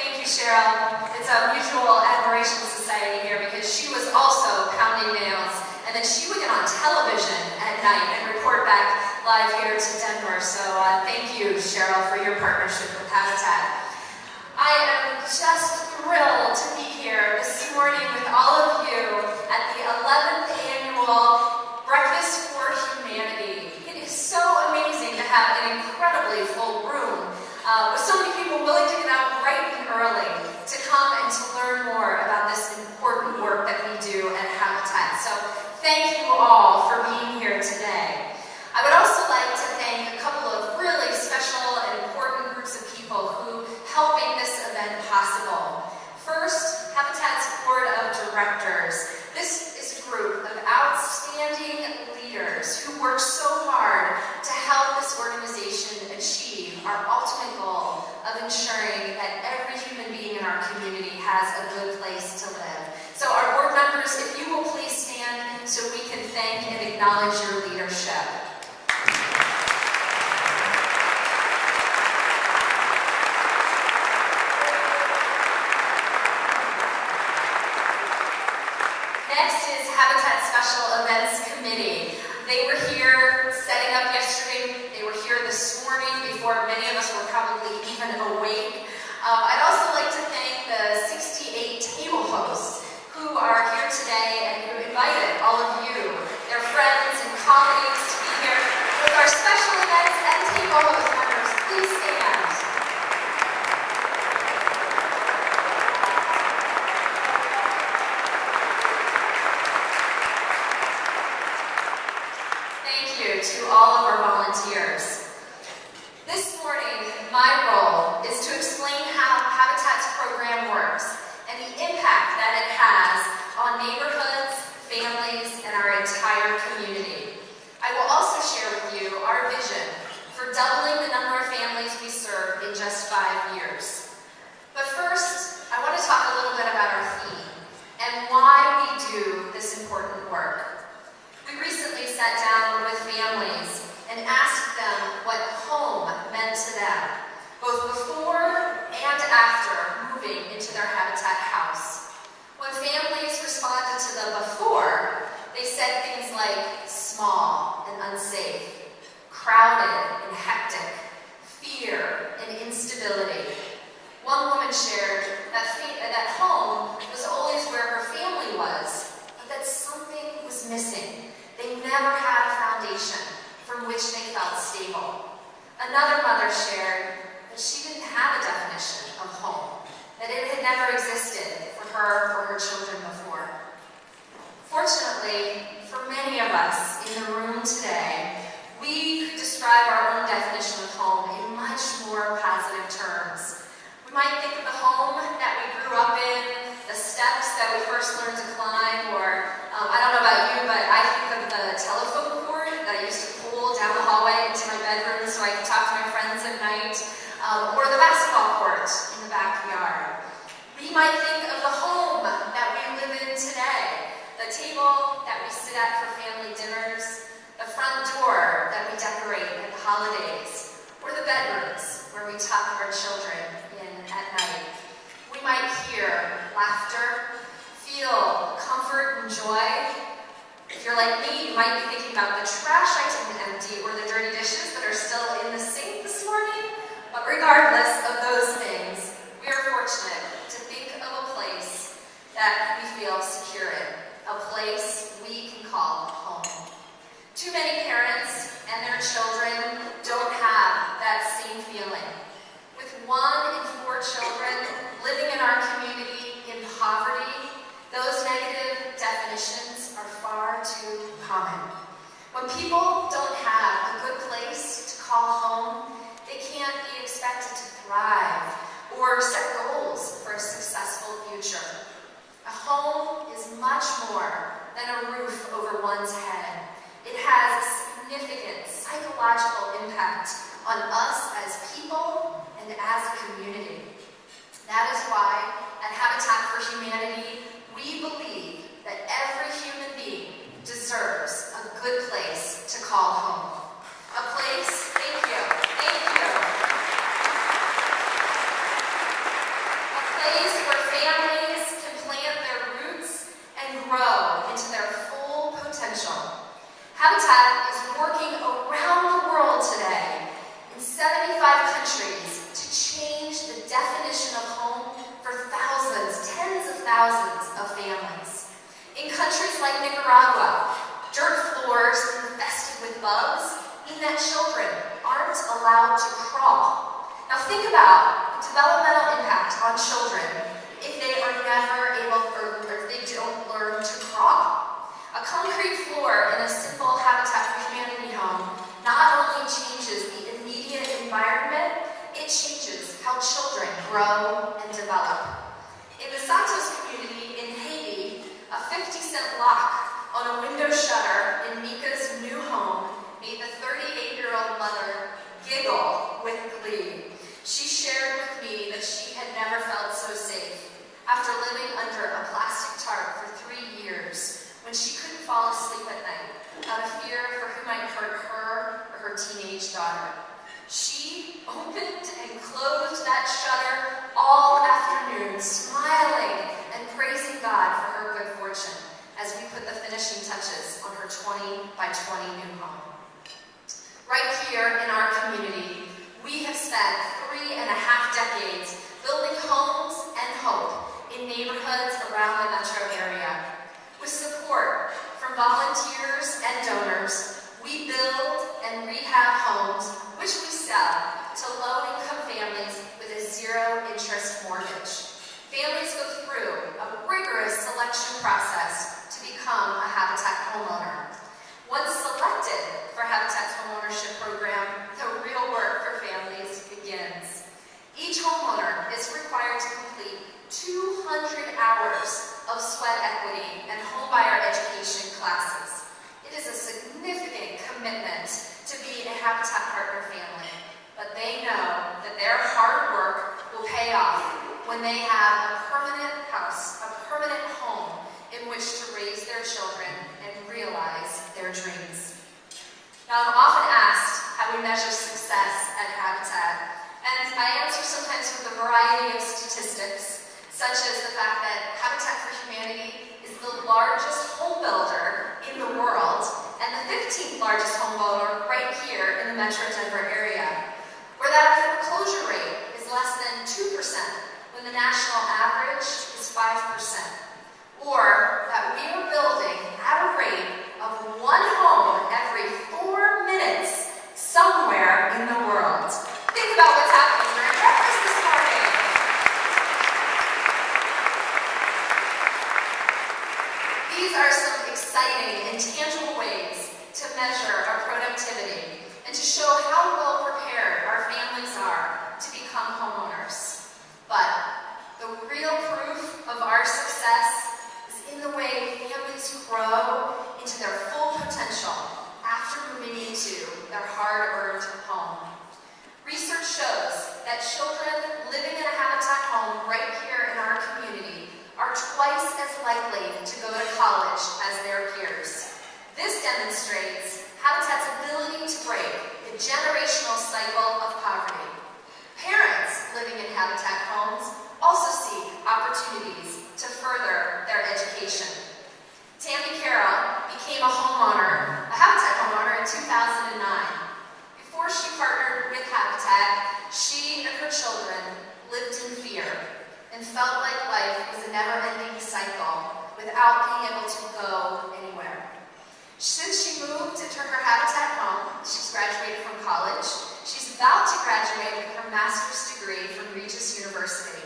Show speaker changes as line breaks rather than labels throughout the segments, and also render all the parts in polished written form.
Thank you, Cheryl. It's a mutual admiration society here because she was also pounding nails, and then she would get on television at night and report back live here to Denver. So thank you, Cheryl, for your partnership with Habitat. I am just thrilled to be here this morning with all of you at the 11th annual Breakfast for Humanity. It is so amazing to have an incredibly full room with so many people willing to get out bright and early to come and to learn more about this important work that we do at Habitat. So thank you all for being here today. I would also like to thank a couple of really special and important groups of people who help make this event possible. First, Habitat's Board of Directors. This is a group of outstanding leaders who work so hard to help this organization achieve our ultimate goal of ensuring that every human being in our community has a good place to live. So our board members, if you will please stand so we can thank and acknowledge your leadership. Next is Habitat Special Events Committee. They were here setting up yesterday. They were here this morning before many of us were probably even awake. I'd also like to thank the 68 table hosts who are here today and who invited all of you, their friends and colleagues, to be here with our special events and table host members. Please stand. Thank you to all of our volunteers. This morning, my role is to explain how Habitat's program works and the impact that it has on neighborhoods, families, and our entire community. I will also share with you our vision for doubling the number of families we serve in just 5 years. But first, I want to talk a little bit about our theme and why we do this important work. We recently sat down with families and asked them what home meant to them, both before and after moving into their Habitat house. When families responded to the before, they said things like small and unsafe, crowded and hectic, fear and instability. One woman shared that home was always where her family was, but that something was missing. They never had a foundation from which they felt stable. Another mother shared that she didn't have a definition of home, that it had never existed for her or her children before. Fortunately, for many of us in the room today, we could describe our own definition of home in much more positive terms. We might think of the home that we grew up in, the steps that we first learned to climb, or I don't know about you, but I think of the telephone cord that I used to pull down the hallway into my bedroom so I could talk to my friends at night, or the basketball court in the backyard. We might think of the home that we live in today, the table that we sit at for family dinners, the front door that we decorate at the holidays, or the bedrooms where we tuck our children in at night. We might hear laughter, feel comfort and joy. If you're like me, you might be thinking about the trash I didn't empty or the dirty dishes that are still in the sink this morning. But regardless of those things, we are fortunate to think of a place that we feel secure in, a place we can call home. Too many parents and their children don't have that same feeling. With 1 in 4 children living in our community in poverty, those negative definitions are far too common. When people don't have a good place to call home, they can't be expected to thrive or set goals for a successful future. A home is much more than a roof over one's head. It has a significant psychological impact on us as people and as a community. That is why at Habitat for Humanity, we believe that every human being deserves a good place to call home. A place, thank you, a about the developmental impact on children if they are never able, or if they don't learn to crawl. A concrete floor in a simple Habitat for Humanity home not only changes the immediate environment, it changes how children grow and develop. In the Santos community in Haiti, a 50-cent lock on a window shutter in Mika's new home made the 38-year-old mother giggle with glee. She shared with me that she had never felt so safe after living under a plastic tarp for 3 years when she couldn't fall asleep at night out of fear for who might hurt her or her teenage daughter. She opened and closed that shutter all afternoon, smiling and praising God for her good fortune as we put the finishing touches on her 20 by 20 new home. Right here in our community, we have spent 3.5 decades building homes and hope in neighborhoods around the metro area. With support from volunteers and donors, we build and rehab homes which we sell to low-income families with a zero-interest mortgage. Families go through a rigorous selection process to become a Habitat homeowner. Once selected for Habitat's homeownership program, the real work for families begins. Each homeowner is required to complete 200 hours of sweat equity and homebuyer education classes. It is a significant commitment to be a Habitat partner family, but they know that their hard work will pay off when they have a permanent house, a permanent home in which to raise their children and realize their dreams. Now, I'm often asked how we measure success at Habitat, and I answer sometimes with a variety of statistics, such as the fact that Habitat for Humanity is the largest home builder in the world and the 15th largest home builder right here in the Metro Denver area, or that our foreclosure rate is less than 2% when the national average is 5%, or that we are building at a rate of 1 home every 4 minutes somewhere in the world. Think about what's happening during breakfast this morning. These are some exciting and tangible ways to measure our productivity and to show how well prepared our families are to become homeowners. But the real proof of our success is in the way families grow into their full potential after moving into their hard-earned home. Research shows that children living in a Habitat home right here in our community are twice as likely to go to college as their peers. This demonstrates Habitat's ability to break the generational cycle of poverty. Parents living in Habitat homes also seek opportunities to further their education. Tammy Carroll became a homeowner, a Habitat homeowner in 2009. Before she partnered with Habitat, she and her children lived in fear and felt like life was a never-ending cycle without being able to go anywhere. Since she moved into her Habitat home, she's graduated from college. She's about to graduate with her master's degree from Regis University.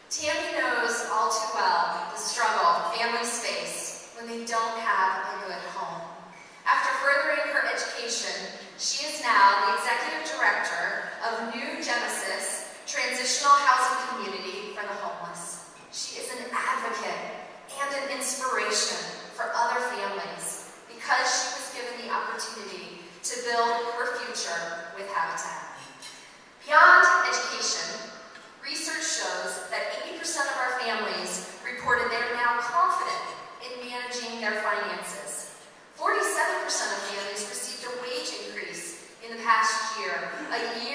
Tammy knows all too well the struggle families face when they don't have a good home. After furthering her education, she is now the executive director of New Genesis Transitional Housing Community for the Homeless. She is an advocate and an inspiration for other families because she was given the opportunity to build her future with Habitat. Beyond education, research shows that 80% of our families reported they are now confident in managing their finances. 47% of families received a wage increase in the past year, a year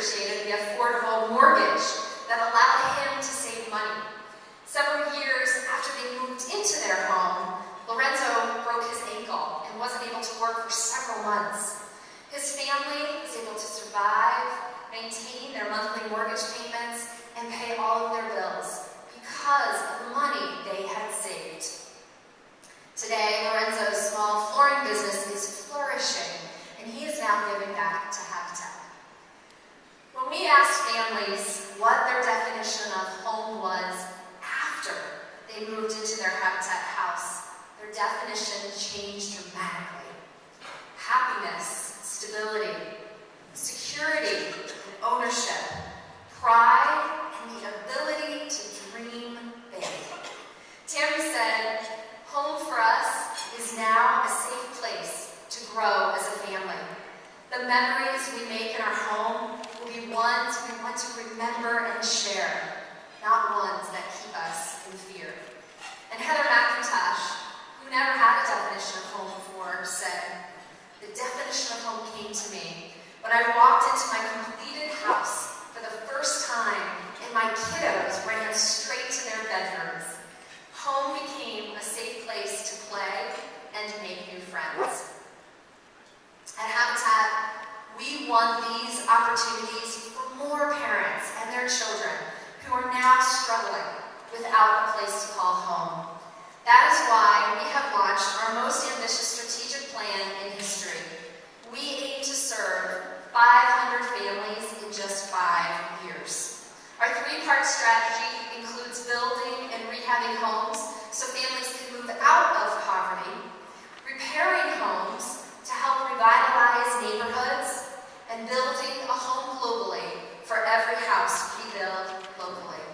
appreciated the affordable mortgage that allowed him to save money. Several years after they moved into their home, Lorenzo broke his ankle and wasn't able to work for several months. His family was able to survive, maintain their monthly mortgage payments, and pay all of their bills because of the money they had saved. Today, Lorenzo's small flooring business is flourishing, and he is now giving back to Habitat. When we asked families what their definition of home was after they moved into their Habitat house, their definition changed dramatically. Happiness, stability, security, and ownership, pride, and the ability to dream big. Tammy said, "Home for us is now a safe place to grow as a family. The memories we make in our home will be ones we want to remember and share, not ones that keep us in fear." And Heather McIntosh, who never had a definition of home before, said, "The definition of home came to me when I walked into my completed house for the first time and my kiddos ran straight to their bedrooms. Home became a safe place to play and make new friends." At Habitat, we want these opportunities for more parents and their children who are now struggling without a place to call home. That is why we have launched our most ambitious strategic plan in history. We aim to serve 500 families in just 5 years. Our 3-part strategy includes building and rehabbing homes so families can move out of poverty, repairing homes to help revitalize neighborhoods, and building a home globally for every house we build locally.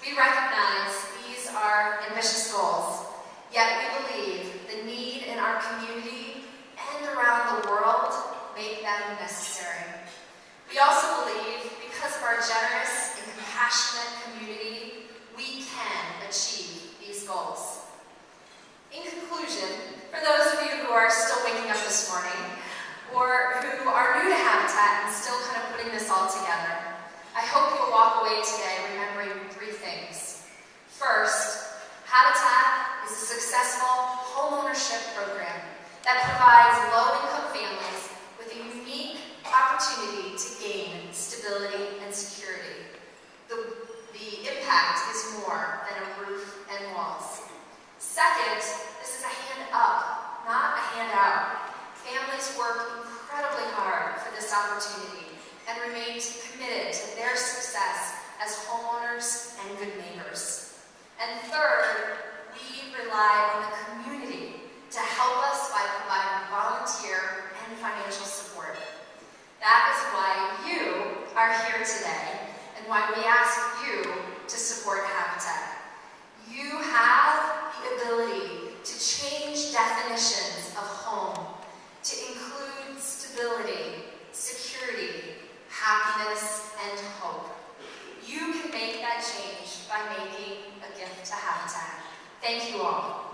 We recognize these are ambitious goals, yet we believe the need in our community and around the world make them necessary. We also believe, because of our generous and compassionate community, we can achieve these goals. In conclusion, for those of you who are still waking up this morning, or who are new to Habitat and still kind of putting this all together, I hope you'll walk away today remembering 3 things. First, Habitat is a successful homeownership program that provides low-income families with a unique opportunity to gain stability and security. The impact is more than a roof and walls. Second, this is a hand up, not a handout. Families work incredibly hard for this opportunity and remain committed to their success as homeowners and good neighbors. And third, we rely on the community to help us by providing volunteer and financial support. That is why you are here today and why we ask you to support Habitat. You have the ability to change definitions of home to include stability, security, happiness, and hope. You can make that change by making a gift to Habitat. Thank you all.